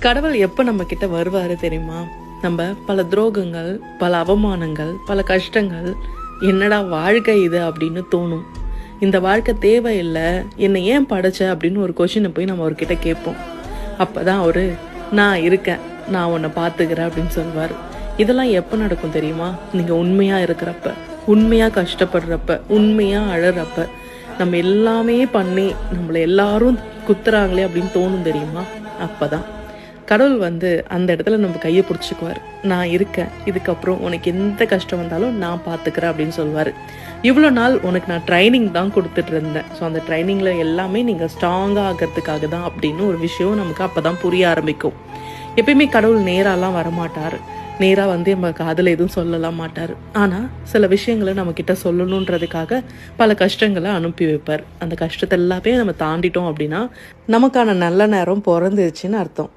கடவுள் எப்ப நம்ம கிட்ட வருவாரு தெரியுமா? நம்ம பல துரோகங்கள், பல அவமானங்கள், பல கஷ்டங்கள், என்னடா வாழ்க்கை இது அப்படின்னு தோணும். இந்த வாழ்க்கை தேவையில்லை, என்னை ஏன் படைச்ச அப்படின்னு ஒரு கொஷினை போய் நம்ம அவர்கிட்ட கேட்போம். அப்பதான் அவரு நான் இருக்கேன், நான் உன்னை பார்த்துக்கிறேன் அப்படின்னு சொல்லுவார். இதெல்லாம் எப்போ நடக்கும் தெரியுமா? நீங்க உண்மையா இருக்கிறப்ப, உண்மையா கஷ்டப்படுறப்ப, உண்மையா அழறப்ப, நம்ம எல்லாமே பண்ணி நம்மளை எல்லாரும் குத்துறாங்களே அப்படின்னு தோணும் தெரியுமா? அப்பதான் கடவுள் அந்த இடத்துல நம்ம கையை பிடிச்சிக்குவார். நான் இருக்கேன், இதுக்கப்புறம் உனக்கு எந்த கஷ்டம் வந்தாலும் நான் பார்த்துக்கிறேன் அப்படின்னு சொல்லுவார். இவ்வளோ நாள் உனக்கு நான் ட்ரைனிங் தான் கொடுத்துட்டு இருந்தேன். ஸோ அந்த ட்ரைனிங்கில் எல்லாமே நீங்கள் ஸ்ட்ராங்காக ஆகிறதுக்காக தான் அப்படின்னு ஒரு விஷயம் நமக்கு அப்போ தான் புரிய ஆரம்பிக்கும். எப்பயுமே கடவுள் நேராலாம் வரமாட்டார், நேராக நம்ம காதில் எதுவும் சொல்லலாம் மாட்டார். ஆனால் சில விஷயங்களை நம்மக்கிட்ட சொல்லணுன்றதுக்காக பல கஷ்டங்களை அனுப்பி வைப்பார். அந்த கஷ்டத்தை எல்லாமே நம்ம தாண்டிட்டோம் அப்படின்னா நமக்கான நல்ல நேரம் பிறந்துருச்சுன்னு அர்த்தம்.